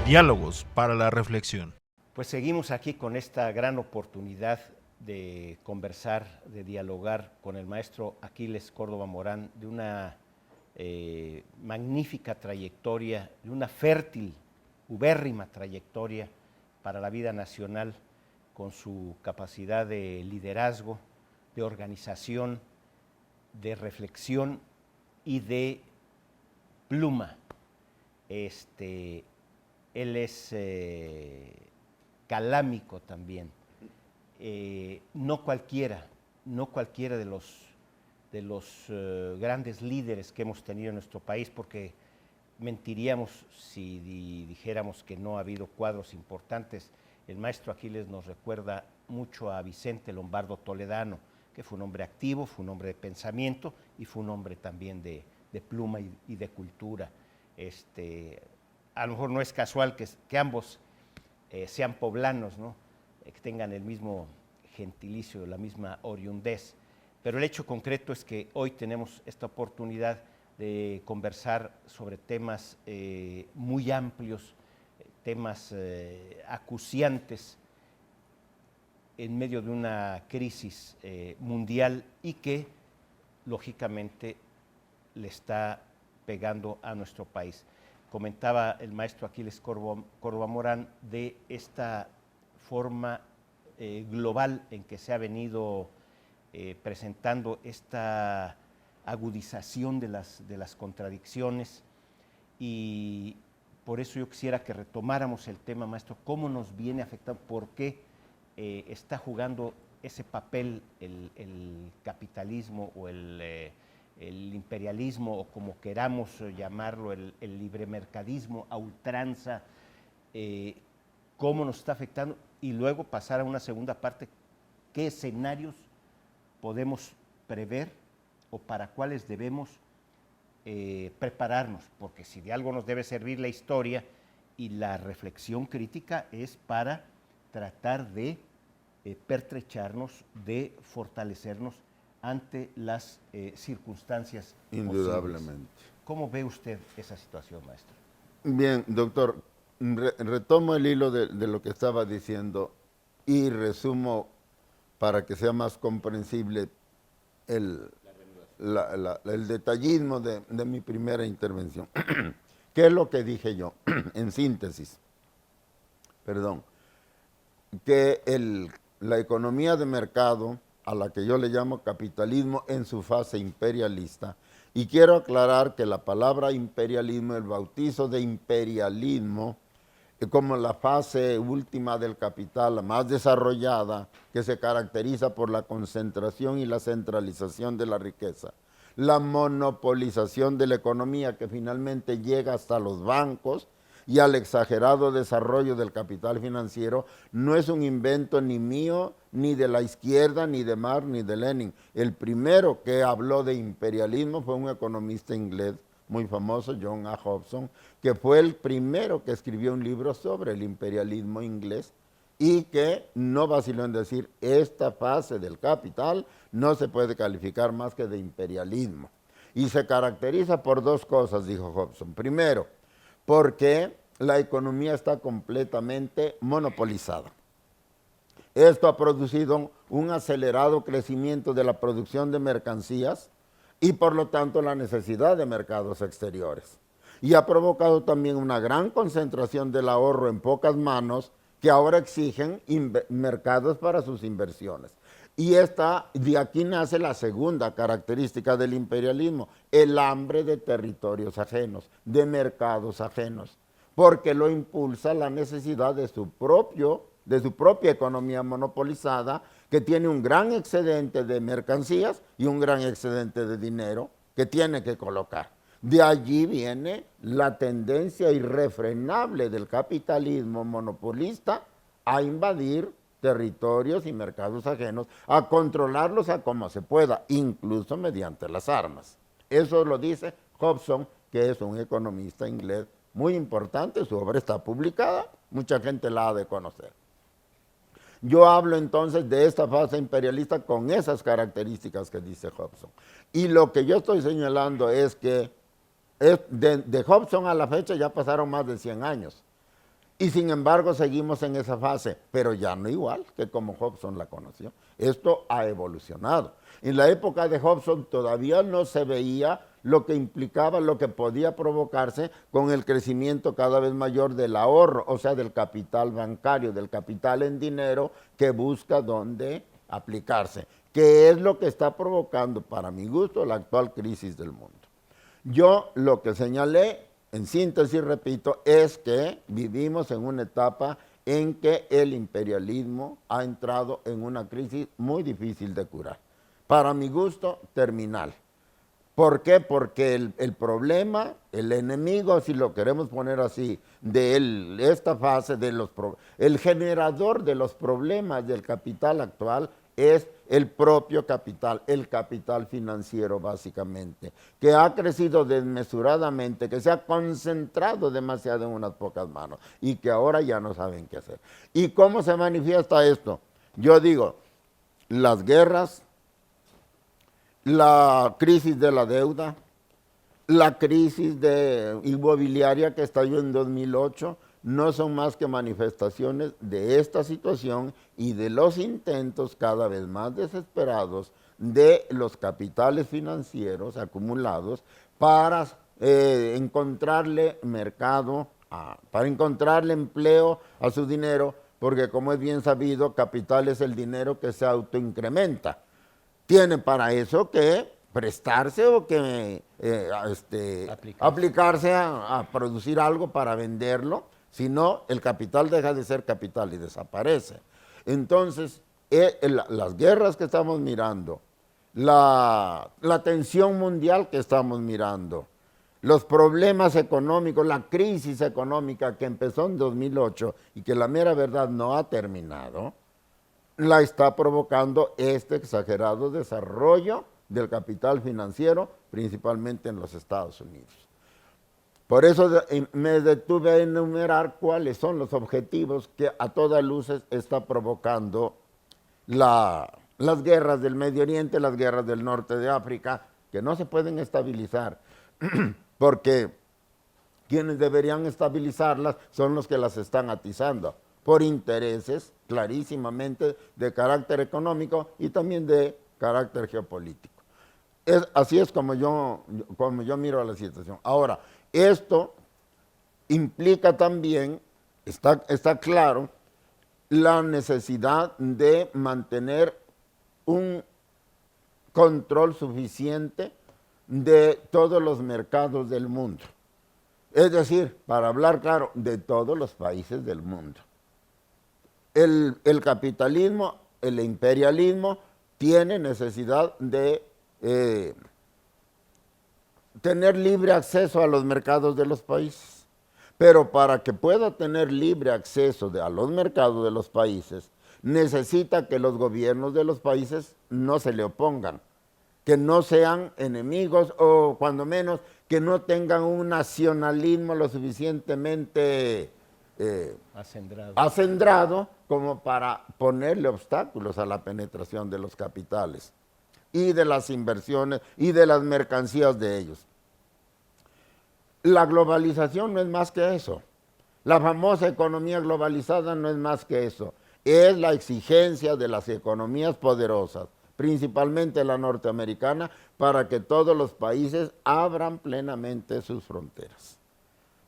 Diálogos para la reflexión. Pues seguimos aquí con esta gran oportunidad de conversar, de dialogar con el maestro Aquiles Córdoba Morán, de una magnífica trayectoria, de una fértil, ubérrima trayectoria para la vida nacional, con su capacidad de liderazgo, de organización, de reflexión y de pluma. Él es calámico también. No cualquiera de los grandes líderes que hemos tenido en nuestro país, porque mentiríamos si dijéramos que no ha habido cuadros importantes. El maestro Aquiles nos recuerda mucho a Vicente Lombardo Toledano, que fue un hombre activo, fue un hombre de pensamiento y fue un hombre también de pluma y de cultura. A lo mejor no es casual que ambos sean poblanos, ¿no? Que tengan el mismo gentilicio, la misma oriundez. Pero el hecho concreto es que hoy tenemos esta oportunidad de conversar sobre temas muy amplios, temas acuciantes en medio de una crisis mundial y que, lógicamente, le está pegando a nuestro país. Comentaba el maestro Aquiles Córdoba Morán de esta forma global en que se ha venido presentando esta agudización de las contradicciones, y por eso yo quisiera que retomáramos el tema, maestro, cómo nos viene afectando, por qué está jugando ese papel el capitalismo o el imperialismo, o como queramos llamarlo, el libremercadismo a ultranza, cómo nos está afectando, y luego pasar a una segunda parte, qué escenarios podemos prever o para cuáles debemos prepararnos, porque si de algo nos debe servir la historia y la reflexión crítica es para tratar de pertrecharnos, de fortalecernos ante las circunstancias indudablemente posibles. ¿Cómo ve usted esa situación, maestro? Bien, doctor, retomo el hilo de lo que estaba diciendo y resumo para que sea más comprensible el detallismo de mi primera intervención. ¿Qué es lo que dije yo? En síntesis, perdón, que la economía de mercado, a la que yo le llamo capitalismo en su fase imperialista, y quiero aclarar que la palabra imperialismo, el bautizo de imperialismo, como la fase última del capital, la más desarrollada, que se caracteriza por la concentración y la centralización de la riqueza, la monopolización de la economía que finalmente llega hasta los bancos y al exagerado desarrollo del capital financiero, no es un invento ni mío, ni de la izquierda, ni de Marx, ni de Lenin. El primero que habló de imperialismo fue un economista inglés muy famoso, John A. Hobson, que fue el primero que escribió un libro sobre el imperialismo inglés y que no vaciló en decir, esta fase del capital no se puede calificar más que de imperialismo. Y se caracteriza por dos cosas, dijo Hobson. Primero, porque la economía está completamente monopolizada. Esto ha producido un acelerado crecimiento de la producción de mercancías y por lo tanto la necesidad de mercados exteriores. Y ha provocado también una gran concentración del ahorro en pocas manos que ahora exigen mercados para sus inversiones. Y de aquí nace la segunda característica del imperialismo, el hambre de territorios ajenos, de mercados ajenos, porque lo impulsa la necesidad de su propia economía monopolizada, que tiene un gran excedente de mercancías y un gran excedente de dinero que tiene que colocar. De allí viene la tendencia irrefrenable del capitalismo monopolista a invadir territorios y mercados ajenos, a controlarlos a como se pueda, incluso mediante las armas. Eso lo dice Hobson, que es un economista inglés muy importante, su obra está publicada, mucha gente la ha de conocer. Yo hablo entonces de esta fase imperialista con esas características que dice Hobson. Y lo que yo estoy señalando es que de Hobson a la fecha ya pasaron más de 100 años. Y sin embargo seguimos en esa fase, pero ya no igual que como Hobson la conoció. Esto ha evolucionado. En la época de Hobson todavía no se veía lo que implicaba, lo que podía provocarse con el crecimiento cada vez mayor del ahorro, o sea, del capital bancario, del capital en dinero que busca dónde aplicarse, que es lo que está provocando, para mi gusto, la actual crisis del mundo. Yo lo que señalé, en síntesis, repito, es que vivimos en una etapa en que el imperialismo ha entrado en una crisis muy difícil de curar. Para mi gusto, terminal. ¿Por qué? Porque el problema, el enemigo, si lo queremos poner así, de esta fase, el generador de los problemas del capital actual es el propio capital, el capital financiero básicamente, que ha crecido desmesuradamente, que se ha concentrado demasiado en unas pocas manos y que ahora ya no saben qué hacer. ¿Y cómo se manifiesta esto? Yo digo, las guerras, la crisis de la deuda, la crisis inmobiliaria que estalló en 2008, no son más que manifestaciones de esta situación y de los intentos cada vez más desesperados de los capitales financieros acumulados para encontrarle mercado, para encontrarle empleo a su dinero, porque como es bien sabido, capital es el dinero que se autoincrementa. Tiene para eso que prestarse o que aplicarse a producir algo para venderlo, si no, el capital deja de ser capital y desaparece. Entonces, las guerras que estamos mirando, la tensión mundial que estamos mirando, los problemas económicos, la crisis económica que empezó en 2008 y que la mera verdad no ha terminado, la está provocando este exagerado desarrollo del capital financiero, principalmente en los Estados Unidos. Por eso me detuve a enumerar cuáles son los objetivos que a todas luces está provocando las guerras del Medio Oriente, las guerras del norte de África, que no se pueden estabilizar, porque quienes deberían estabilizarlas son los que las están atizando, por intereses clarísimamente de carácter económico y también de carácter geopolítico. Así es como yo miro a la situación. Ahora, esto implica también, está claro, la necesidad de mantener un control suficiente de todos los mercados del mundo. Es decir, para hablar claro, de todos los países del mundo. El capitalismo, el imperialismo, tiene necesidad de tener libre acceso a los mercados de los países. Pero para que pueda tener libre acceso a los mercados de los países, necesita que los gobiernos de los países no se le opongan, que no sean enemigos o cuando menos que no tengan un nacionalismo lo suficientemente acendrado como para ponerle obstáculos a la penetración de los capitales y de las inversiones y de las mercancías de ellos. La globalización no es más que eso. La famosa economía globalizada no es más que eso. Es la exigencia de las economías poderosas, principalmente la norteamericana, para que todos los países abran plenamente sus fronteras,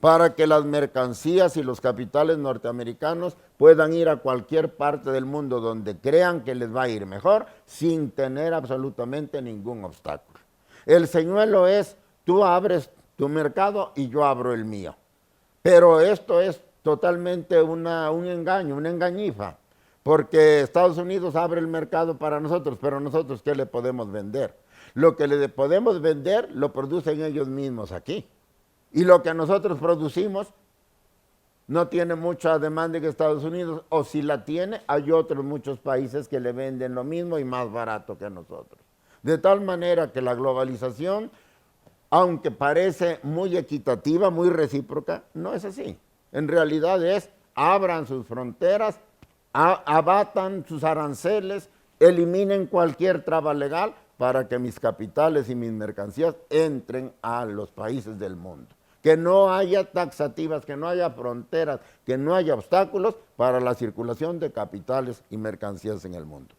para que las mercancías y los capitales norteamericanos puedan ir a cualquier parte del mundo donde crean que les va a ir mejor, sin tener absolutamente ningún obstáculo. El señuelo es, tú abres tu mercado y yo abro el mío. Pero esto es totalmente un engaño, una engañifa, porque Estados Unidos abre el mercado para nosotros, pero nosotros, ¿qué le podemos vender? Lo que le podemos vender lo producen ellos mismos aquí. Y lo que nosotros producimos no tiene mucha demanda en Estados Unidos, o si la tiene, hay otros muchos países que le venden lo mismo y más barato que nosotros. De tal manera que la globalización, aunque parece muy equitativa, muy recíproca, no es así. En realidad es, abran sus fronteras, abatan sus aranceles, eliminen cualquier traba legal para que mis capitales y mis mercancías entren a los países del mundo, que no haya taxativas, que no haya fronteras, que no haya obstáculos para la circulación de capitales y mercancías en el mundo.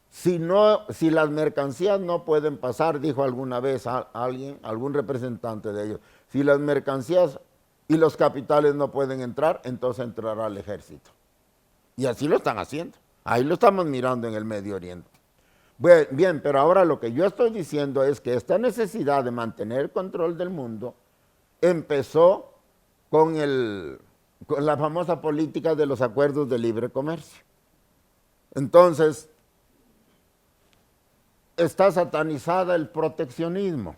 Si las mercancías no pueden pasar, dijo alguna vez alguien, algún representante de ellos, si las mercancías y los capitales no pueden entrar, entonces entrará el ejército. Y así lo están haciendo. Ahí lo estamos mirando en el Medio Oriente. Bien, pero ahora lo que yo estoy diciendo es que esta necesidad de mantener el control del mundo empezó con la famosa política de los acuerdos de libre comercio. Entonces, está satanizada el proteccionismo,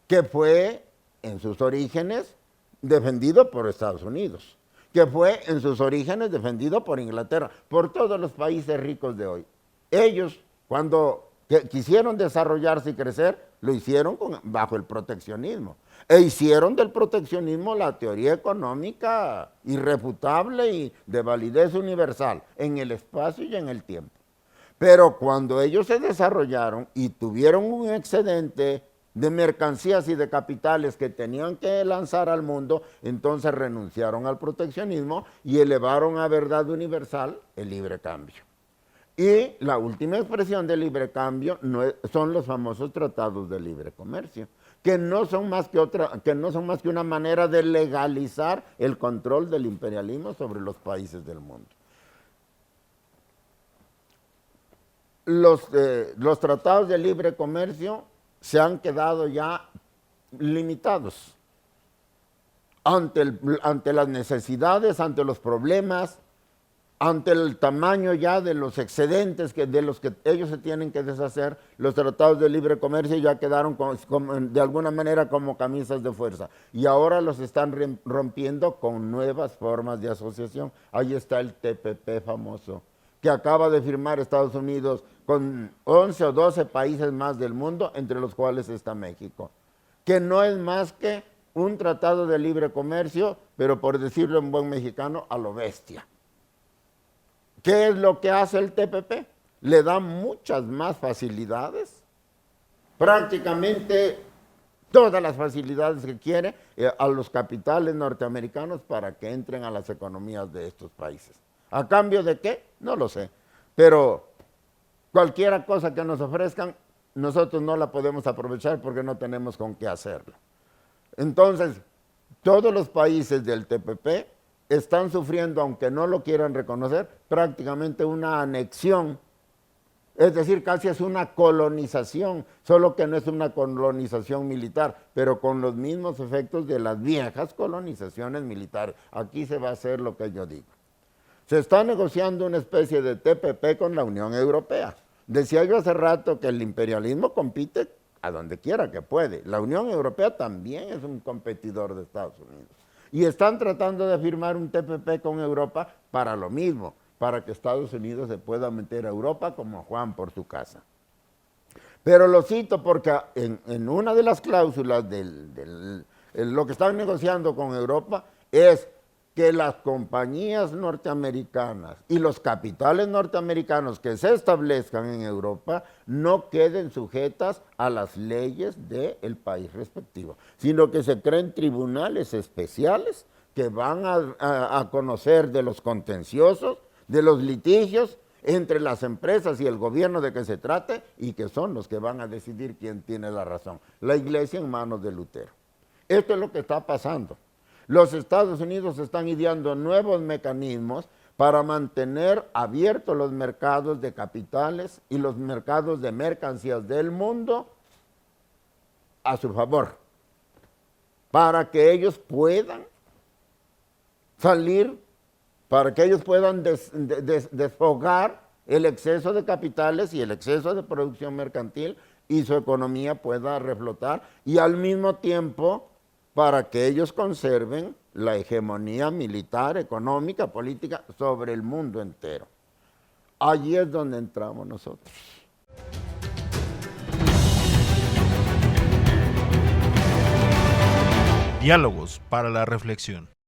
que fue en sus orígenes defendido por Estados Unidos, que fue en sus orígenes defendido por Inglaterra, por todos los países ricos de hoy. Ellos, cuando quisieron desarrollarse y crecer, lo hicieron bajo el proteccionismo. E hicieron del proteccionismo la teoría económica irrefutable y de validez universal en el espacio y en el tiempo. Pero cuando ellos se desarrollaron y tuvieron un excedente de mercancías y de capitales que tenían que lanzar al mundo, entonces renunciaron al proteccionismo y elevaron a verdad universal el libre cambio. Y la última expresión del libre cambio son los famosos tratados de libre comercio, que no son más que una manera de legalizar el control del imperialismo sobre los países del mundo. Los tratados de libre comercio se han quedado ya limitados ante las necesidades, ante los problemas, ante el tamaño ya de los excedentes de los que ellos se tienen que deshacer. Los tratados de libre comercio ya quedaron de alguna manera como camisas de fuerza y ahora los están rompiendo con nuevas formas de asociación. Ahí está el TPP famoso, que acaba de firmar Estados Unidos con 11 o 12 países más del mundo, entre los cuales está México, que no es más que un tratado de libre comercio, pero por decirlo en buen mexicano, a lo bestia. ¿Qué es lo que hace el TPP? Le da muchas más facilidades, prácticamente todas las facilidades que quiere a los capitales norteamericanos para que entren a las economías de estos países. ¿A cambio de qué? No lo sé, pero cualquier cosa que nos ofrezcan, nosotros no la podemos aprovechar porque no tenemos con qué hacerlo. Entonces, todos los países del TPP están sufriendo, aunque no lo quieran reconocer, prácticamente una anexión, es decir, casi es una colonización, solo que no es una colonización militar, pero con los mismos efectos de las viejas colonizaciones militares. Aquí se va a hacer lo que yo digo. Se está negociando una especie de TPP con la Unión Europea. Decía yo hace rato que el imperialismo compite a donde quiera que puede. La Unión Europea también es un competidor de Estados Unidos. Y están tratando de firmar un TPP con Europa para lo mismo, para que Estados Unidos se pueda meter a Europa como Juan por su casa. Pero lo cito porque en una de las cláusulas de lo que están negociando con Europa es que las compañías norteamericanas y los capitales norteamericanos que se establezcan en Europa no queden sujetas a las leyes del país respectivo, sino que se creen tribunales especiales que van a conocer de los contenciosos, de los litigios entre las empresas y el gobierno de que se trate y que son los que van a decidir quién tiene la razón. La Iglesia en manos de Lutero. Esto es lo que está pasando. Los Estados Unidos están ideando nuevos mecanismos para mantener abiertos los mercados de capitales y los mercados de mercancías del mundo a su favor, para que ellos puedan salir, para que ellos puedan desfogar el exceso de capitales y el exceso de producción mercantil y su economía pueda reflotar y al mismo tiempo para que ellos conserven la hegemonía militar, económica, política sobre el mundo entero. Allí es donde entramos nosotros. Diálogos para la reflexión.